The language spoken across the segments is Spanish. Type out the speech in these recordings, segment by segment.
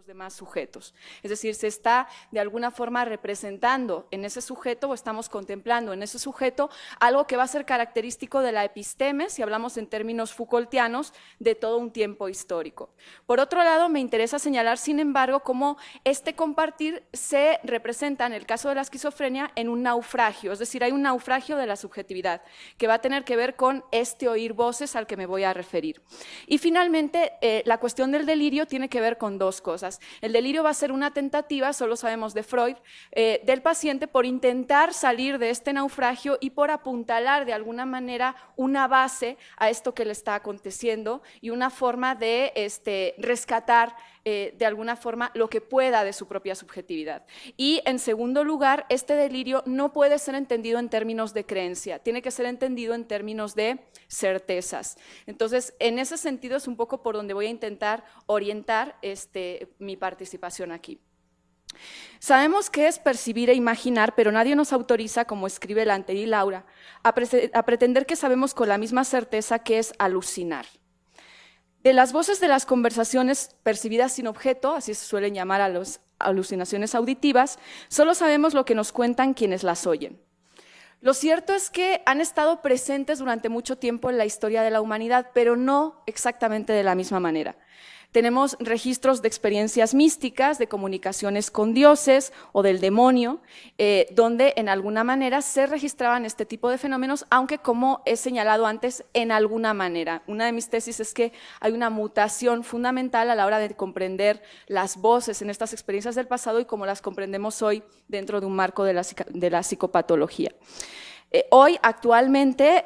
Demás sujetos. Es decir, se está de alguna forma representando en ese sujeto o estamos contemplando en ese sujeto algo que va a ser característico de la episteme, si hablamos en términos Foucaultianos, de todo un tiempo histórico. Por otro lado, me interesa señalar, sin embargo, cómo este compartir se representa, en el caso de la esquizofrenia, en un naufragio, es decir, hay un naufragio de la subjetividad que va a tener que ver con este oír voces al que me voy a referir. Y finalmente, la cuestión del delirio tiene que ver con dos cosas. El delirio va a ser una tentativa, solo sabemos de Freud, del paciente por intentar salir de este naufragio y por apuntalar de alguna manera una base a esto que le está aconteciendo y una forma de rescatar de alguna forma lo que pueda de su propia subjetividad. Y en segundo lugar, este delirio no puede ser entendido en términos de creencia, tiene que ser entendido en términos de certezas. Entonces, en ese sentido es un poco por donde voy a intentar orientar mi participación aquí. Sabemos qué es percibir e imaginar, pero nadie nos autoriza, como escribe Lanter Laura, a pretender que sabemos con la misma certeza qué es alucinar. De las voces de las conversaciones percibidas sin objeto, así se suelen llamar a las alucinaciones auditivas, solo sabemos lo que nos cuentan quienes las oyen. Lo cierto es que han estado presentes durante mucho tiempo en la historia de la humanidad, pero no exactamente de la misma manera. Tenemos registros de experiencias místicas, de comunicaciones con dioses o del demonio, donde en alguna manera se registraban este tipo de fenómenos, aunque como he señalado antes, en alguna manera. Una de mis tesis es que hay una mutación fundamental a la hora de comprender las voces en estas experiencias del pasado y cómo las comprendemos hoy dentro de un marco de la psicopatología. Hoy, actualmente,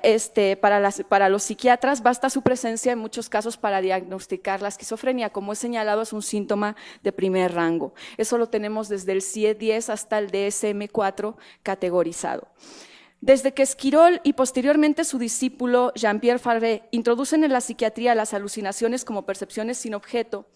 para los psiquiatras basta su presencia en muchos casos para diagnosticar la esquizofrenia. Como he señalado, es un síntoma de primer rango. Eso lo tenemos desde el CIE-10 hasta el DSM-4 categorizado. Desde que Esquirol y posteriormente su discípulo Jean-Pierre Farré introducen en la psiquiatría las alucinaciones como percepciones sin objeto,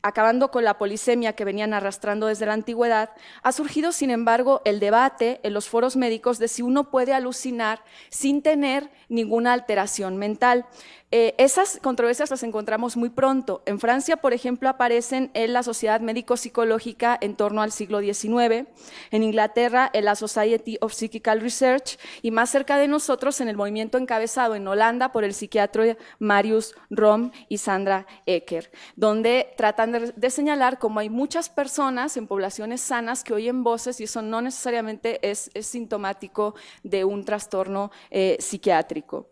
acabando con la polisemia que venían arrastrando desde la antigüedad, ha surgido, sin embargo, el debate en los foros médicos de si uno puede alucinar sin tener ninguna alteración mental. Esas controversias las encontramos muy pronto. En Francia, por ejemplo, aparecen en la Sociedad Médico-Psicológica en torno al siglo XIX, en Inglaterra en la Society of Psychical Research y más cerca de nosotros en el movimiento encabezado en Holanda por el psiquiatra Marius Rom y Sandra Ecker, donde tratan de señalar cómo hay muchas personas en poblaciones sanas que oyen voces y eso no necesariamente es sintomático de un trastorno psiquiátrico.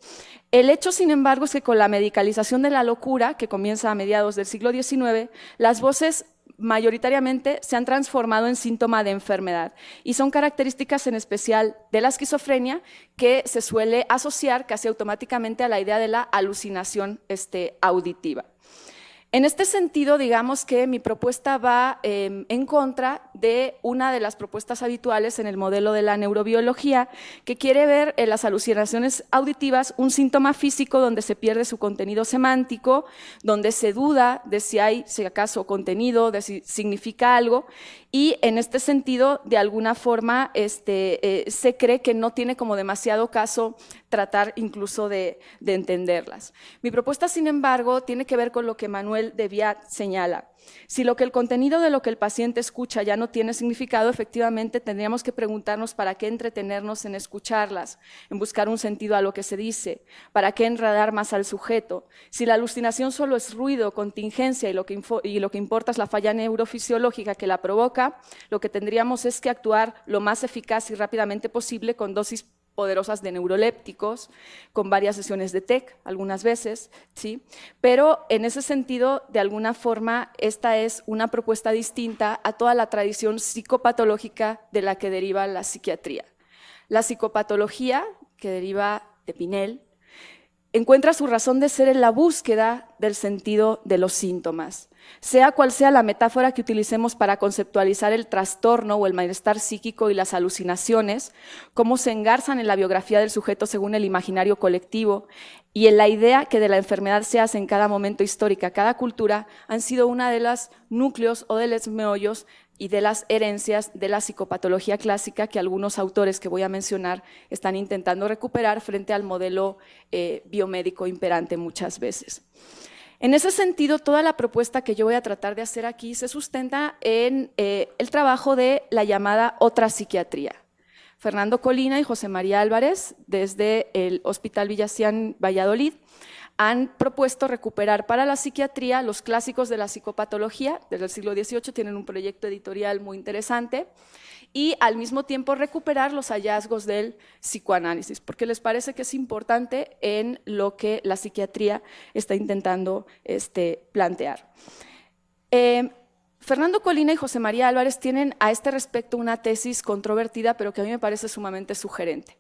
El hecho, sin embargo, es que con la medicalización de la locura, que comienza a mediados del siglo XIX, las voces mayoritariamente se han transformado en síntoma de enfermedad y son características en especial de la esquizofrenia que se suele asociar casi automáticamente a la idea de la alucinación auditiva. En este sentido, digamos que mi propuesta va en contra de una de las propuestas habituales en el modelo de la neurobiología, que quiere ver en las alucinaciones auditivas un síntoma físico donde se pierde su contenido semántico, donde se duda de si hay, si acaso, contenido, de si significa algo, y en este sentido, de alguna forma, se cree que no tiene como demasiado caso tratar incluso de entenderlas. Mi propuesta, sin embargo, tiene que ver con lo que Manuel de Viat señala. Si lo que el contenido de lo que el paciente escucha ya no tiene significado, efectivamente tendríamos que preguntarnos para qué entretenernos en escucharlas, en buscar un sentido a lo que se dice, para qué enredar más al sujeto. Si la alucinación solo es ruido, contingencia y lo que importa es la falla neurofisiológica que la provoca, lo que tendríamos es que actuar lo más eficaz y rápidamente posible con dosis poderosas de neurolépticos, con varias sesiones de TEC, algunas veces, ¿sí? Pero en ese sentido, de alguna forma, esta es una propuesta distinta a toda la tradición psicopatológica de la que deriva la psiquiatría. La psicopatología, que deriva de Pinel, encuentra su razón de ser en la búsqueda del sentido de los síntomas. Sea cual sea la metáfora que utilicemos para conceptualizar el trastorno o el malestar psíquico y las alucinaciones, cómo se engarzan en la biografía del sujeto según el imaginario colectivo y en la idea que de la enfermedad se hace en cada momento histórico, cada cultura, han sido una de los núcleos o de los meollos y de las herencias de la psicopatología clásica que algunos autores que voy a mencionar están intentando recuperar frente al modelo biomédico imperante muchas veces. En ese sentido, toda la propuesta que yo voy a tratar de hacer aquí se sustenta en el trabajo de la llamada otra psiquiatría. Fernando Colina y José María Álvarez, desde el Hospital Villacián Valladolid, han propuesto recuperar para la psiquiatría los clásicos de la psicopatología desde el siglo XVIII, tienen un proyecto editorial muy interesante, y al mismo tiempo recuperar los hallazgos del psicoanálisis, porque les parece que es importante en lo que la psiquiatría está intentando plantear. Fernando Colina y José María Álvarez tienen a este respecto una tesis controvertida, pero que a mí me parece sumamente sugerente,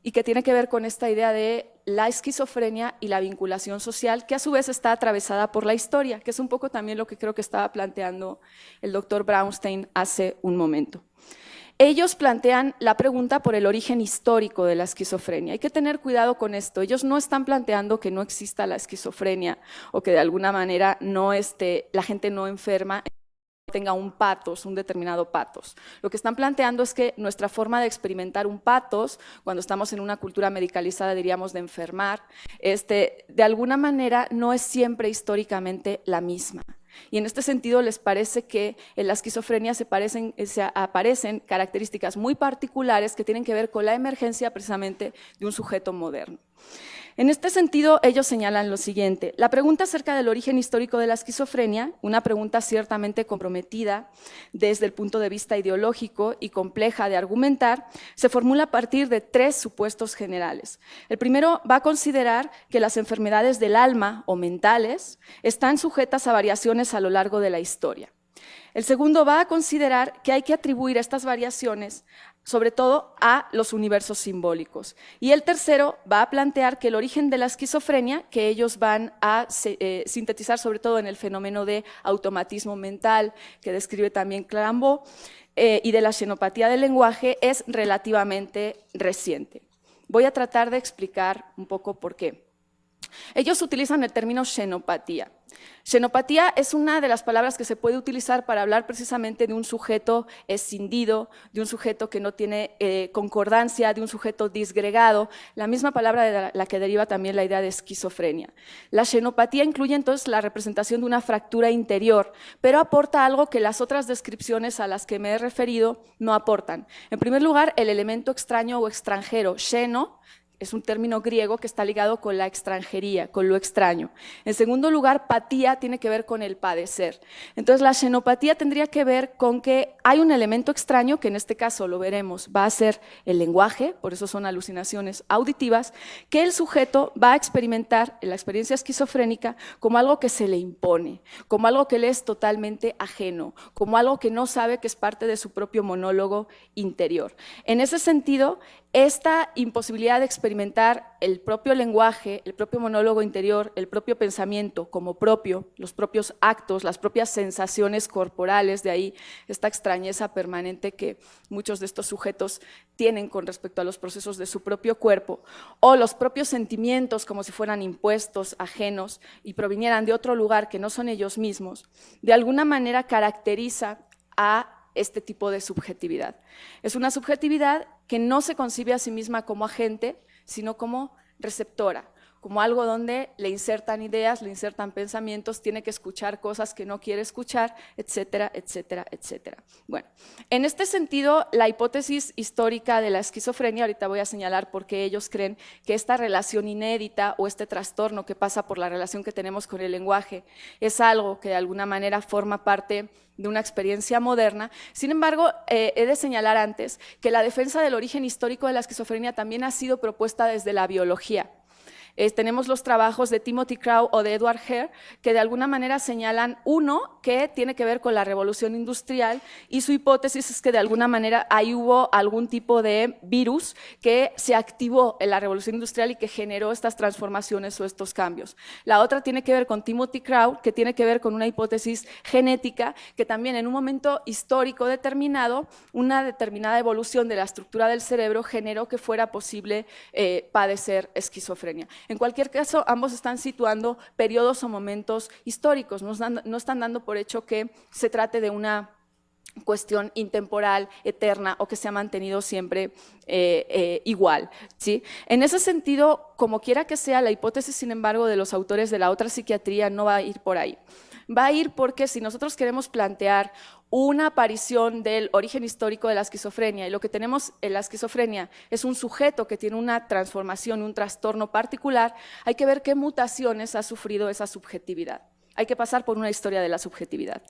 y que tiene que ver con esta idea de la esquizofrenia y la vinculación social, que a su vez está atravesada por la historia, que es un poco también lo que creo que estaba planteando el doctor Braunstein hace un momento. Ellos plantean la pregunta por el origen histórico de la esquizofrenia. Hay que tener cuidado con esto. Ellos no están planteando que no exista la esquizofrenia o que de alguna manera no la gente no enferma tenga un patos, un determinado patos. Lo que están planteando es que nuestra forma de experimentar un patos, cuando estamos en una cultura medicalizada, diríamos de enfermar, de alguna manera no es siempre históricamente la misma. Y en este sentido les parece que en la esquizofrenia aparecen características muy particulares que tienen que ver con la emergencia precisamente de un sujeto moderno. En este sentido, ellos señalan lo siguiente: la pregunta acerca del origen histórico de la esquizofrenia, una pregunta ciertamente comprometida desde el punto de vista ideológico y compleja de argumentar, se formula a partir de tres supuestos generales. El primero va a considerar que las enfermedades del alma o mentales están sujetas a variaciones a lo largo de la historia. El segundo va a considerar que hay que atribuir estas variaciones sobre todo a los universos simbólicos. Y el tercero va a plantear que el origen de la esquizofrenia, que ellos van a sintetizar sobre todo en el fenómeno de automatismo mental, que describe también Clarenbeau, y de la xenopatía del lenguaje, es relativamente reciente. Voy a tratar de explicar un poco por qué. Ellos utilizan el término xenopatía. Xenopatía es una de las palabras que se puede utilizar para hablar precisamente de un sujeto escindido, de un sujeto que no tiene concordancia, de un sujeto disgregado, la misma palabra de la que deriva también la idea de esquizofrenia. La xenopatía incluye entonces la representación de una fractura interior, pero aporta algo que las otras descripciones a las que me he referido no aportan. En primer lugar, el elemento extraño o extranjero, xeno, es un término griego que está ligado con la extranjería, con lo extraño. En segundo lugar, patía tiene que ver con el padecer. Entonces, la xenopatía tendría que ver con que hay un elemento extraño, que en este caso lo veremos, va a ser el lenguaje, por eso son alucinaciones auditivas, que el sujeto va a experimentar en la experiencia esquizofrénica como algo que se le impone, como algo que le es totalmente ajeno, como algo que no sabe que es parte de su propio monólogo interior. En ese sentido, esta imposibilidad de experimentar el propio lenguaje, el propio monólogo interior, el propio pensamiento como propio, los propios actos, las propias sensaciones corporales, de ahí esta extrañeza permanente que muchos de estos sujetos tienen con respecto a los procesos de su propio cuerpo, o los propios sentimientos como si fueran impuestos, ajenos y provinieran de otro lugar que no son ellos mismos, de alguna manera caracteriza a este tipo de subjetividad. Es una subjetividad que no se concibe a sí misma como agente, sino como receptora, como algo donde le insertan ideas, le insertan pensamientos, tiene que escuchar cosas que no quiere escuchar, etcétera, etcétera, etcétera. Bueno, en este sentido, la hipótesis histórica de la esquizofrenia, ahorita voy a señalar por qué ellos creen que esta relación inédita o este trastorno que pasa por la relación que tenemos con el lenguaje es algo que de alguna manera forma parte de una experiencia moderna. Sin embargo, he de señalar antes que la defensa del origen histórico de la esquizofrenia también ha sido propuesta desde la biología. Tenemos los trabajos de Timothy Crow o de Edward Hare, que de alguna manera señalan uno que tiene que ver con la revolución industrial, y su hipótesis es que de alguna manera ahí hubo algún tipo de virus que se activó en la revolución industrial y que generó estas transformaciones o estos cambios. La otra tiene que ver con Timothy Crow, que tiene que ver con una hipótesis genética, que también en un momento histórico determinado, una determinada evolución de la estructura del cerebro generó que fuera posible padecer esquizofrenia. En cualquier caso, ambos están situando periodos o momentos históricos, no están dando por hecho que se trate de una cuestión intemporal, eterna, o que se ha mantenido siempre igual, ¿sí? En ese sentido, como quiera que sea, la hipótesis, sin embargo, de los autores de la otra psiquiatría no va a ir por ahí. Va a ir porque si nosotros queremos plantear una aparición del origen histórico de la esquizofrenia, y lo que tenemos en la esquizofrenia es un sujeto que tiene una transformación, un trastorno particular, hay que ver qué mutaciones ha sufrido esa subjetividad. Hay que pasar por una historia de la subjetividad.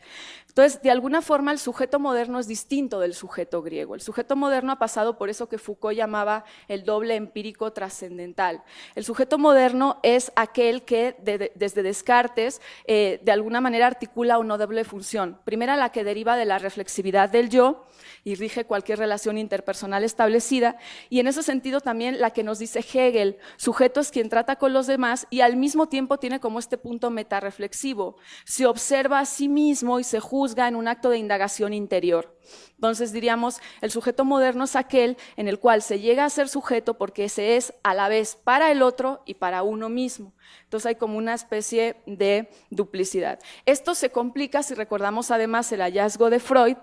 Entonces, de alguna forma, el sujeto moderno es distinto del sujeto griego. El sujeto moderno ha pasado por eso que Foucault llamaba el doble empírico trascendental. El sujeto moderno es aquel que, desde Descartes, de alguna manera articula una doble función. Primera, la que deriva de la reflexividad del yo y rige cualquier relación interpersonal establecida, y en ese sentido también la que nos dice Hegel: sujeto es quien trata con los demás y al mismo tiempo tiene como este punto metarreflexivo. Se observa a sí mismo y se juzga en un acto de indagación interior. Entonces diríamos, el sujeto moderno es aquel en el cual se llega a ser sujeto porque se es a la vez para el otro y para uno mismo. Entonces hay como una especie de duplicidad. Esto se complica si recordamos además el hallazgo de Freud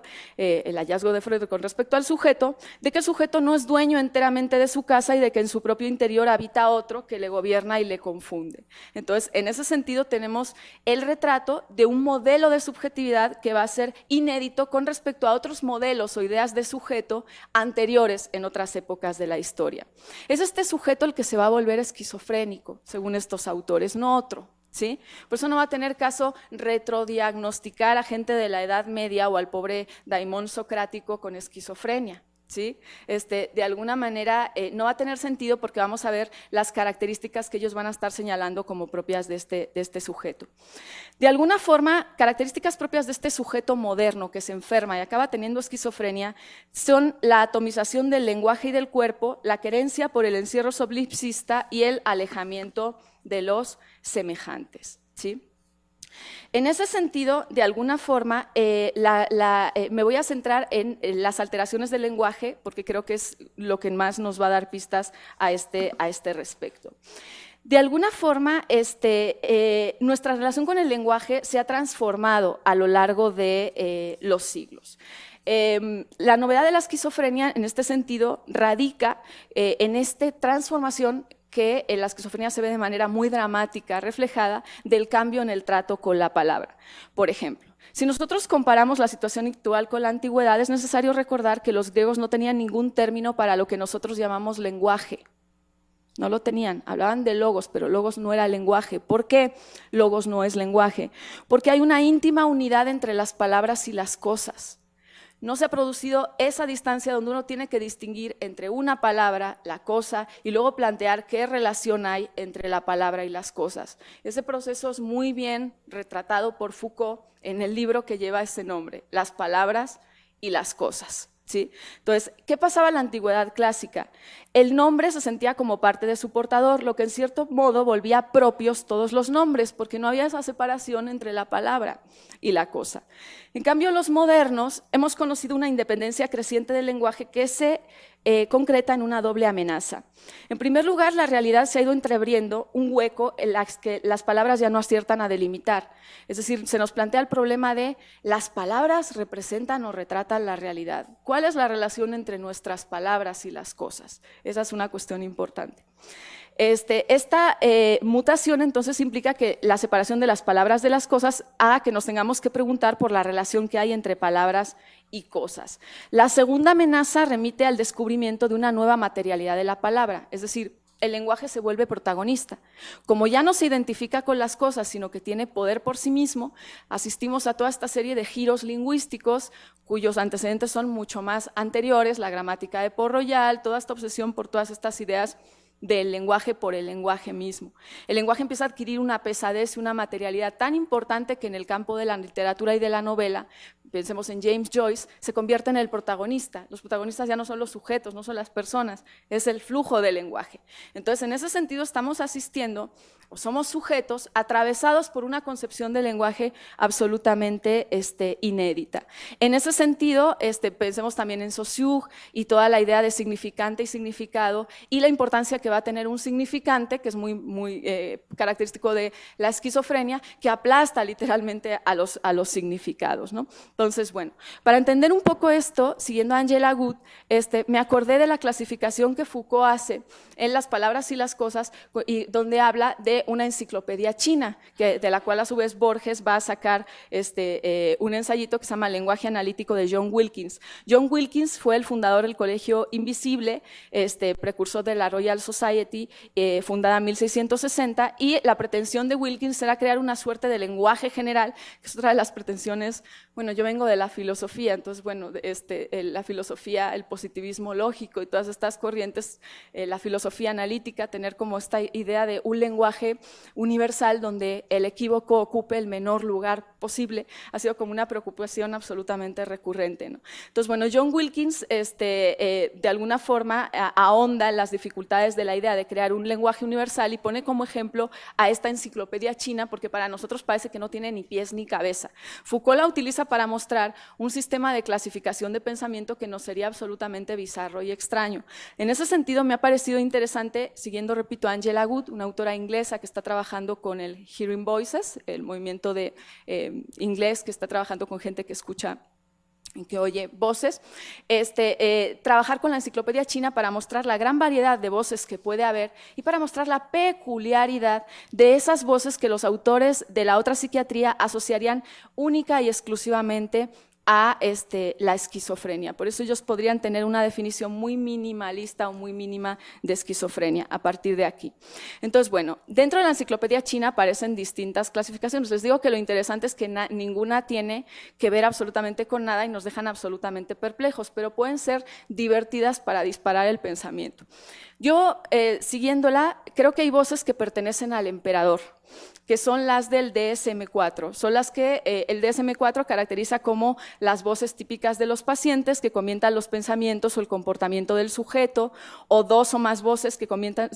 con respecto al sujeto, de que el sujeto no es dueño enteramente de su casa y de que en su propio interior habita otro que le gobierna y le confunde. Entonces, en ese sentido tenemos el retrato de un modelo de subjetividad que va a ser inédito con respecto a otros modelos o ideas de sujeto anteriores en otras épocas de la historia. Es este sujeto el que se va a volver esquizofrénico, según estos autores, no otro, ¿sí? Por eso no va a tener caso retrodiagnosticar a gente de la Edad Media o al pobre daimón socrático con esquizofrenia. ¿Sí? De alguna manera no va a tener sentido porque vamos a ver las características que ellos van a estar señalando como propias de este sujeto. De alguna forma, características propias de este sujeto moderno que se enferma y acaba teniendo esquizofrenia son la atomización del lenguaje y del cuerpo, la querencia por el encierro solipsista y el alejamiento de los semejantes, ¿sí? En ese sentido, de alguna forma, me voy a centrar en las alteraciones del lenguaje porque creo que es lo que más nos va a dar pistas a este respecto. De alguna forma, nuestra relación con el lenguaje se ha transformado a lo largo de los siglos. La novedad de la esquizofrenia, en este sentido, radica en esta transformación que en la esquizofrenia se ve de manera muy dramática, reflejada del cambio en el trato con la palabra. Por ejemplo, si nosotros comparamos la situación actual con la antigüedad, es necesario recordar que los griegos no tenían ningún término para lo que nosotros llamamos lenguaje. No lo tenían, hablaban de logos, pero logos no era lenguaje. ¿Por qué logos no es lenguaje? Porque hay una íntima unidad entre las palabras y las cosas. No se ha producido esa distancia donde uno tiene que distinguir entre una palabra, la cosa, y luego plantear qué relación hay entre la palabra y las cosas. Ese proceso es muy bien retratado por Foucault en el libro que lleva ese nombre, Las palabras y las cosas. ¿Sí? Entonces, ¿qué pasaba en la antigüedad clásica? El nombre se sentía como parte de su portador, lo que en cierto modo volvía propios todos los nombres, porque no había esa separación entre la palabra y la cosa. En cambio, los modernos hemos conocido una independencia creciente del lenguaje que se concreta en una doble amenaza. En primer lugar, la realidad se ha ido entreabriendo un hueco en el que las palabras ya no aciertan a delimitar. Es decir, se nos plantea el problema de ¿las palabras representan o retratan la realidad? ¿Cuál es la relación entre nuestras palabras y las cosas? Esa es una cuestión importante. Esta mutación entonces implica que la separación de las palabras de las cosas haga que nos tengamos que preguntar por la relación que hay entre palabras y cosas. La segunda amenaza remite al descubrimiento de una nueva materialidad de la palabra, es decir, el lenguaje se vuelve protagonista. Como ya no se identifica con las cosas, sino que tiene poder por sí mismo, asistimos a toda esta serie de giros lingüísticos cuyos antecedentes son mucho más anteriores, la gramática de Port-Royal, toda esta obsesión por todas estas ideas del lenguaje por el lenguaje mismo. El lenguaje empieza a adquirir una pesadez y una materialidad tan importante que en el campo de la literatura y de la novela, pensemos en James Joyce, se convierte en el protagonista. Los protagonistas ya no son los sujetos, no son las personas, es el flujo del lenguaje. Entonces, en ese sentido estamos asistiendo, o somos sujetos atravesados por una concepción del lenguaje absolutamente inédita. En ese sentido, pensemos también en Saussure y toda la idea de significante y significado y la importancia que va a tener un significante, que es muy característico de la esquizofrenia, que aplasta literalmente a los significados, ¿no? Entonces, bueno, para entender un poco esto, siguiendo a Angela Good, me acordé de la clasificación que Foucault hace en Las palabras y las cosas, y donde habla de una enciclopedia china, de la cual a su vez Borges va a sacar un ensayito que se llama Lenguaje analítico de John Wilkins. John Wilkins fue el fundador del Colegio Invisible, precursor de la Royal Society, fundada en 1660, y la pretensión de Wilkins era crear una suerte de lenguaje general, que es otra de las pretensiones. Bueno, yo vengo de la filosofía, entonces, bueno, la filosofía, el positivismo lógico y todas estas corrientes, la filosofía analítica, tener como esta idea de un lenguaje universal donde el equívoco ocupe el menor lugar posible, ha sido como una preocupación absolutamente recurrente, ¿no? Entonces, bueno, John Wilkins de alguna forma ahonda en las dificultades de la idea de crear un lenguaje universal y pone como ejemplo a esta enciclopedia china, porque para nosotros parece que no tiene ni pies ni cabeza. Foucault la utiliza para mostrar un sistema de clasificación de pensamiento que nos sería absolutamente bizarro y extraño. En ese sentido, me ha parecido interesante, siguiendo, repito, a Angela Good, una autora inglesa que está trabajando con el Hearing Voices, el movimiento de inglés que está trabajando con gente que escucha y que oye voces, trabajar con la enciclopedia china para mostrar la gran variedad de voces que puede haber y para mostrar la peculiaridad de esas voces que los autores de la otra psiquiatría asociarían única y exclusivamente a la esquizofrenia. Por eso ellos podrían tener una definición muy minimalista o muy mínima de esquizofrenia a partir de aquí. Entonces, bueno, dentro de la enciclopedia china aparecen distintas clasificaciones. Les digo que lo interesante es que ninguna tiene que ver absolutamente con nada y nos dejan absolutamente perplejos, pero pueden ser divertidas para disparar el pensamiento. Yo, siguiéndola, creo que hay voces que pertenecen al emperador, que son las del DSM-4, son las que el DSM-4 caracteriza como las voces típicas de los pacientes que comentan los pensamientos o el comportamiento del sujeto, o dos o más voces que comentan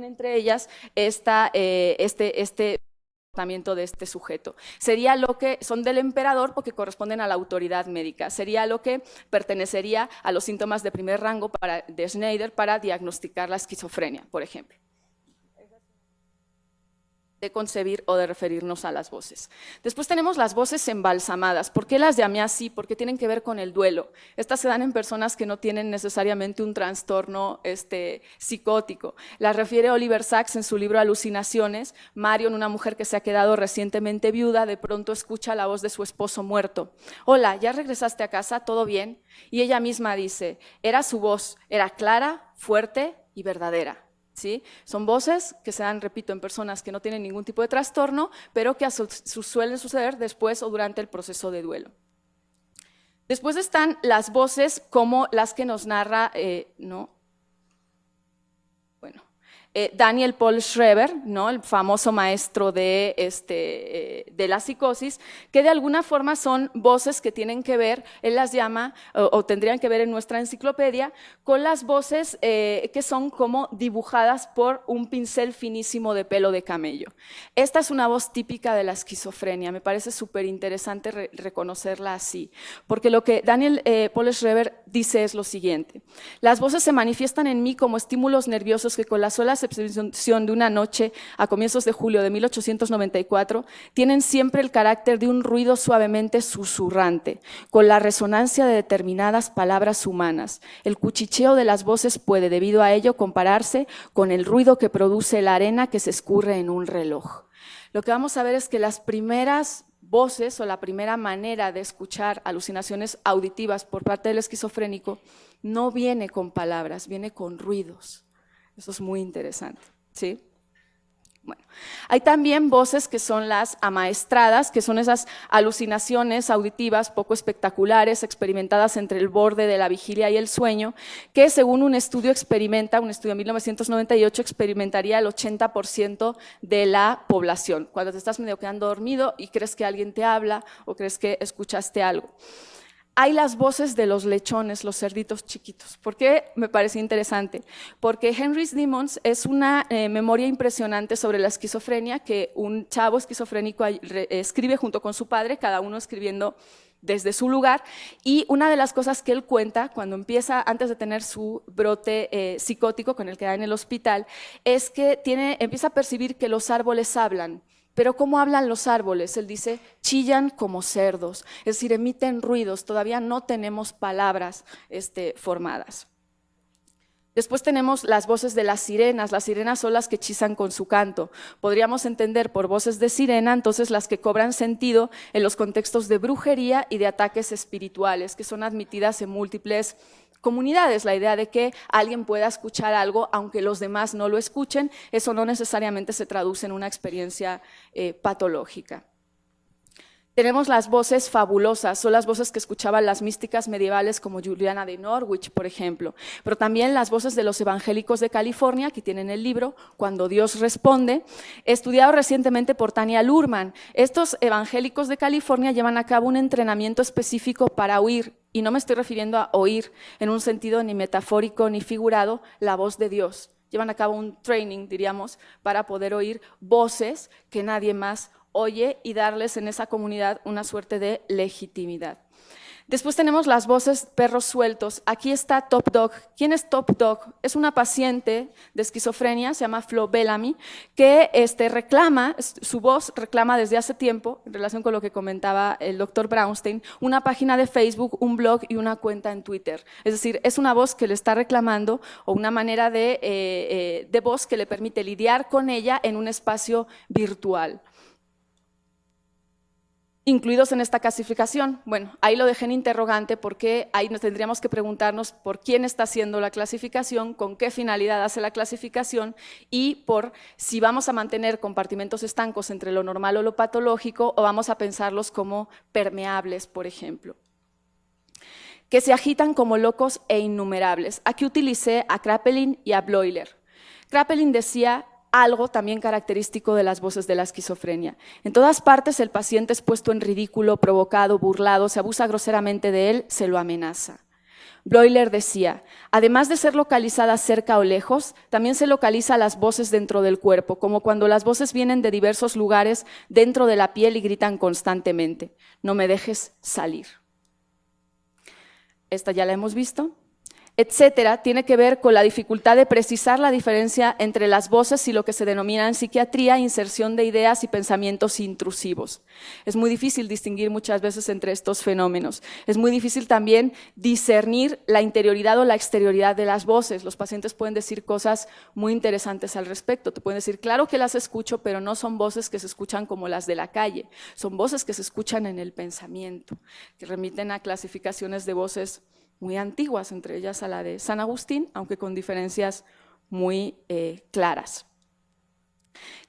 entre ellas comportamiento de este sujeto. Sería lo que son del emperador porque corresponden a la autoridad médica, sería lo que pertenecería a los síntomas de primer rango de Schneider para diagnosticar la esquizofrenia, por ejemplo, de concebir o de referirnos a las voces. Después tenemos las voces embalsamadas. ¿Por qué las llamé así? Porque tienen que ver con el duelo. Estas se dan en personas que no tienen necesariamente un trastorno psicótico. Las refiere Oliver Sacks en su libro Alucinaciones. Marion, una mujer que se ha quedado recientemente viuda, de pronto escucha la voz de su esposo muerto. Hola, ¿ya regresaste a casa? ¿Todo bien? Y ella misma dice, era su voz, era clara, fuerte y verdadera. ¿Sí? Son voces que se dan, repito, en personas que no tienen ningún tipo de trastorno, pero que suelen suceder después o durante el proceso de duelo. Después están las voces como las que nos narra, Daniel Paul Schreber, ¿no? El famoso maestro de la psicosis, que de alguna forma son voces que tienen que ver, él las llama, o tendrían que ver en nuestra enciclopedia, con las voces que son como dibujadas por un pincel finísimo de pelo de camello. Esta es una voz típica de la esquizofrenia, me parece súper interesante reconocerla así, porque lo que Daniel Paul Schreber dice es lo siguiente: las voces se manifiestan en mí como estímulos nerviosos que con la sola excepción de una noche a comienzos de julio de 1894, tienen siempre el carácter de un ruido suavemente susurrante, con la resonancia de determinadas palabras humanas. El cuchicheo de las voces puede, debido a ello, compararse con el ruido que produce la arena que se escurre en un reloj. Lo que vamos a ver es que las primeras voces o la primera manera de escuchar alucinaciones auditivas por parte del esquizofrénico no viene con palabras, viene con ruidos. Eso es muy interesante, ¿sí? Bueno, hay también voces que son las amaestradas, que son esas alucinaciones auditivas poco espectaculares, experimentadas entre el borde de la vigilia y el sueño, que según un estudio de 1998, experimentaría el 80% de la población. Cuando te estás medio quedando dormido y crees que alguien te habla o crees que escuchaste algo. Hay las voces de los lechones, los cerditos chiquitos. ¿Por qué me parece interesante? Porque Henry Simmons es una memoria impresionante sobre la esquizofrenia que un chavo esquizofrénico escribe junto con su padre, cada uno escribiendo desde su lugar, y una de las cosas que él cuenta cuando empieza, antes de tener su brote psicótico con el que da en el hospital, es que empieza a percibir que los árboles hablan. Pero ¿cómo hablan los árboles? Él dice, chillan como cerdos, es decir, emiten ruidos, todavía no tenemos palabras formadas. Después tenemos las voces de las sirenas son las que hechizan con su canto. Podríamos entender por voces de sirena, entonces las que cobran sentido en los contextos de brujería y de ataques espirituales, que son admitidas en múltiples comunidades. La idea de que alguien pueda escuchar algo aunque los demás no lo escuchen, eso no necesariamente se traduce en una experiencia patológica. Tenemos las voces fabulosas, son las voces que escuchaban las místicas medievales como Juliana de Norwich, por ejemplo, pero también las voces de los evangélicos de California, que tienen el libro Cuando Dios responde, estudiado recientemente por Tania Luhrmann. Estos evangélicos de California llevan a cabo un entrenamiento específico para oír, y no me estoy refiriendo a oír en un sentido ni metafórico ni figurado, la voz de Dios. Llevan a cabo un training, diríamos, para poder oír voces que nadie más oye y darles en esa comunidad una suerte de legitimidad. Después tenemos las voces perros sueltos. Aquí está Top Dog. ¿Quién es Top Dog? Es una paciente de esquizofrenia, se llama Flo Bellamy, que reclama, su voz reclama desde hace tiempo, en relación con lo que comentaba el doctor Brownstein, una página de Facebook, un blog y una cuenta en Twitter. Es decir, es una voz que le está reclamando o una manera de voz que le permite lidiar con ella en un espacio virtual. Incluidos en esta clasificación, bueno, ahí lo dejé en interrogante porque ahí nos tendríamos que preguntarnos por quién está haciendo la clasificación, con qué finalidad hace la clasificación y por si vamos a mantener compartimentos estancos entre lo normal o lo patológico o vamos a pensarlos como permeables, por ejemplo. Que se agitan como locos e innumerables. Aquí utilicé a Kraepelin y a Bleuler. Kraepelin decía algo también característico de las voces de la esquizofrenia. En todas partes el paciente es puesto en ridículo, provocado, burlado, se abusa groseramente de él, se lo amenaza. Bleuler decía, además de ser localizadas cerca o lejos, también se localiza las voces dentro del cuerpo, como cuando las voces vienen de diversos lugares dentro de la piel y gritan constantemente, no me dejes salir. Esta ya la hemos visto. Etcétera, tiene que ver con la dificultad de precisar la diferencia entre las voces y lo que se denomina en psiquiatría inserción de ideas y pensamientos intrusivos. Es muy difícil distinguir muchas veces entre estos fenómenos. Es muy difícil también discernir la interioridad o la exterioridad de las voces. Los pacientes pueden decir cosas muy interesantes al respecto. Te pueden decir, claro que las escucho, pero no son voces que se escuchan como las de la calle. Son voces que se escuchan en el pensamiento, que remiten a clasificaciones de voces muy antiguas, entre ellas a la de San Agustín, aunque con diferencias muy claras.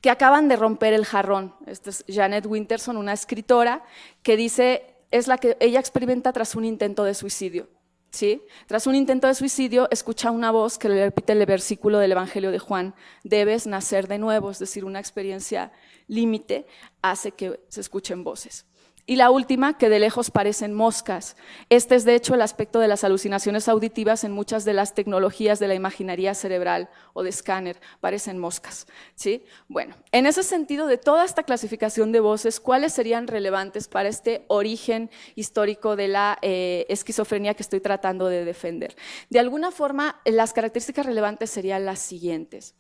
Que acaban de romper el jarrón. Esta es Janet Winterson, una escritora, que dice, es la que ella experimenta tras un intento de suicidio. ¿Sí? Tras un intento de suicidio, escucha una voz que le repite el versículo del Evangelio de Juan, debes nacer de nuevo, es decir, una experiencia límite hace que se escuchen voces. Y la última, que de lejos parecen moscas. Este es de hecho el aspecto de las alucinaciones auditivas en muchas de las tecnologías de la imaginería cerebral o de escáner, parecen moscas. ¿Sí? Bueno, en ese sentido de toda esta clasificación de voces, ¿cuáles serían relevantes para este origen histórico de la esquizofrenia que estoy tratando de defender? De alguna forma, las características relevantes serían las siguientes.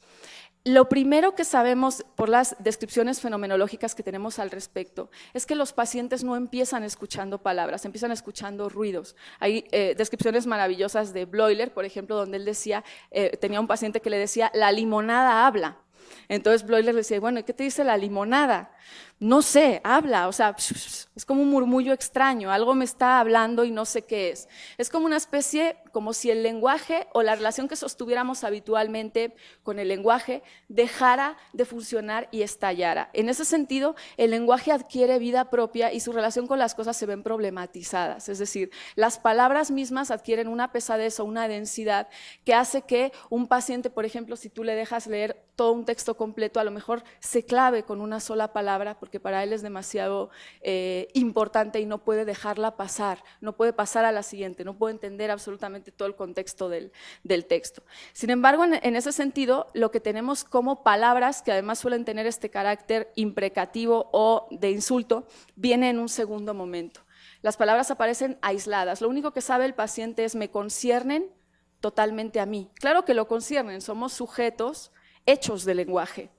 Lo primero que sabemos por las descripciones fenomenológicas que tenemos al respecto es que los pacientes no empiezan escuchando palabras, empiezan escuchando ruidos. Hay descripciones maravillosas de Bleuler, por ejemplo, donde él decía, tenía un paciente que le decía, la limonada habla. Entonces Bleuler le decía, bueno, ¿y qué te dice la limonada? no sé, habla, o sea, es como un murmullo extraño, algo me está hablando y no sé qué es. Es como una especie, como si el lenguaje o la relación que sostuviéramos habitualmente con el lenguaje dejara de funcionar y estallara. En ese sentido, el lenguaje adquiere vida propia y su relación con las cosas se ven problematizadas, es decir, las palabras mismas adquieren una pesadez o una densidad que hace que un paciente, por ejemplo, si tú le dejas leer todo un texto completo, a lo mejor se clave con una sola palabra porque para él es demasiado importante y no puede dejarla pasar, no puede pasar a la siguiente, no puede entender absolutamente todo el contexto del texto. Sin embargo, en ese sentido, lo que tenemos como palabras, que además suelen tener este carácter imprecativo o de insulto, viene en un segundo momento. Las palabras aparecen aisladas, lo único que sabe el paciente es me conciernen totalmente a mí. Claro que lo conciernen, somos sujetos hechos de lenguaje.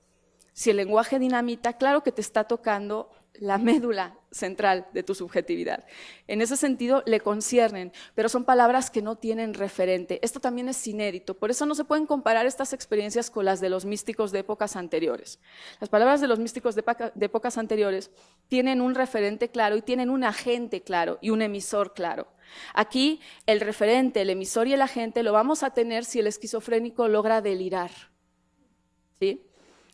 Si el lenguaje dinamita, claro que te está tocando la médula central de tu subjetividad. En ese sentido le conciernen, pero son palabras que no tienen referente. Esto también es inédito, por eso no se pueden comparar estas experiencias con las de los místicos de épocas anteriores. Las palabras de los místicos de épocas anteriores tienen un referente claro y tienen un agente claro y un emisor claro. Aquí el referente, el emisor y el agente lo vamos a tener si el esquizofrénico logra delirar. ¿Sí?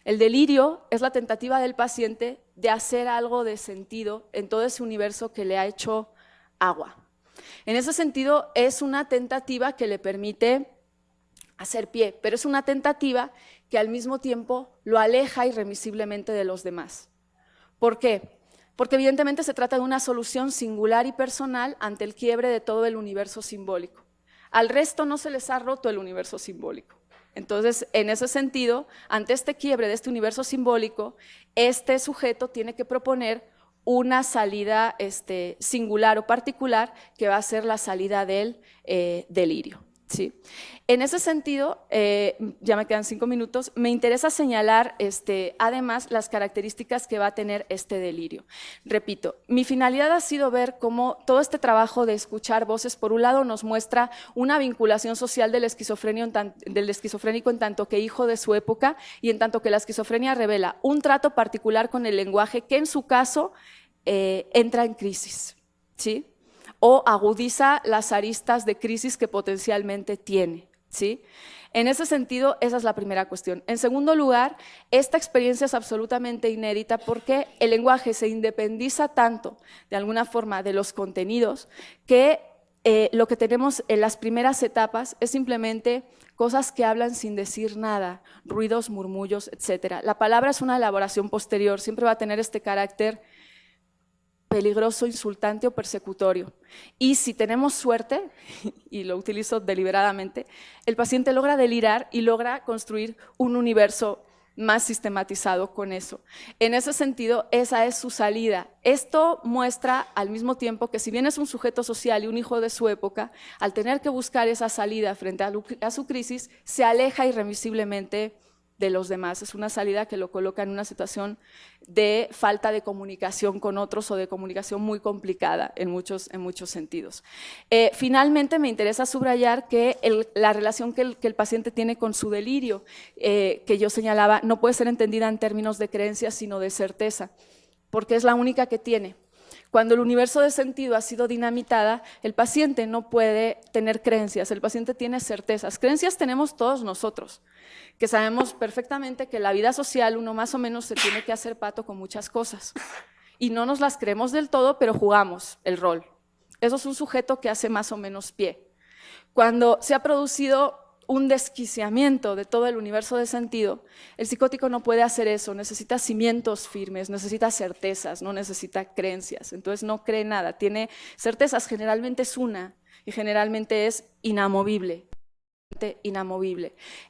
El delirio es la tentativa del paciente de hacer algo de sentido en todo ese universo que le ha hecho agua. En ese sentido, es una tentativa que le permite hacer pie, pero es una tentativa que al mismo tiempo lo aleja irremisiblemente de los demás. ¿Por qué? Porque evidentemente se trata de una solución singular y personal ante el quiebre de todo el universo simbólico. Al resto no se les ha roto el universo simbólico. Entonces, en ese sentido, ante este quiebre de este universo simbólico, este sujeto tiene que proponer una salida singular o particular que va a ser la salida del delirio. ¿Sí? En ese sentido, ya me quedan 5 minutos, me interesa señalar además las características que va a tener este delirio. Repito, mi finalidad ha sido ver cómo todo este trabajo de escuchar voces, por un lado, nos muestra una vinculación social del esquizofrénico en tanto que hijo de su época y en tanto que la esquizofrenia revela un trato particular con el lenguaje que en su caso entra en crisis, ¿sí? O agudiza las aristas de crisis que potencialmente tiene, ¿sí? En ese sentido, esa es la primera cuestión. En segundo lugar, esta experiencia es absolutamente inédita porque el lenguaje se independiza tanto, de alguna forma, de los contenidos, que lo que tenemos en las primeras etapas es simplemente cosas que hablan sin decir nada, ruidos, murmullos, etc. La palabra es una elaboración posterior, siempre va a tener este carácter peligroso, insultante o persecutorio. Y si tenemos suerte, y lo utilizo deliberadamente, el paciente logra delirar y logra construir un universo más sistematizado con eso. En ese sentido, esa es su salida. Esto muestra al mismo tiempo que si bien es un sujeto social y un hijo de su época, al tener que buscar esa salida frente a su crisis, se aleja irremisiblemente de los demás. Es una salida que lo coloca en una situación de falta de comunicación con otros o de comunicación muy complicada en muchos sentidos. Finalmente, me interesa subrayar que la relación que el paciente tiene con su delirio, que yo señalaba, no puede ser entendida en términos de creencia, sino de certeza, porque es la única que tiene. Cuando el universo de sentido ha sido dinamitada, el paciente no puede tener creencias, el paciente tiene certezas. Creencias tenemos todos nosotros, que sabemos perfectamente que en la vida social uno más o menos se tiene que hacer pato con muchas cosas. Y no nos las creemos del todo, pero jugamos el rol. Eso es un sujeto que hace más o menos pie. Cuando se ha producido un desquiciamiento de todo el universo de sentido, el psicótico no puede hacer eso, necesita cimientos firmes, necesita certezas, no necesita creencias, entonces no cree nada, tiene certezas, generalmente es una y generalmente es inamovible.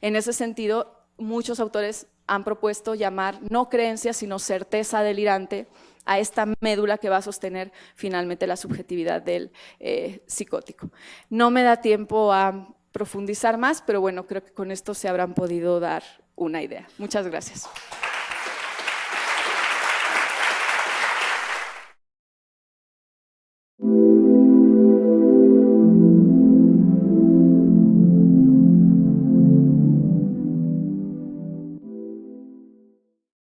En ese sentido, muchos autores han propuesto llamar no creencia, sino certeza delirante a esta médula que va a sostener finalmente la subjetividad del psicótico. No me da tiempo a profundizar más, pero bueno, creo que con esto se habrán podido dar una idea. Muchas gracias.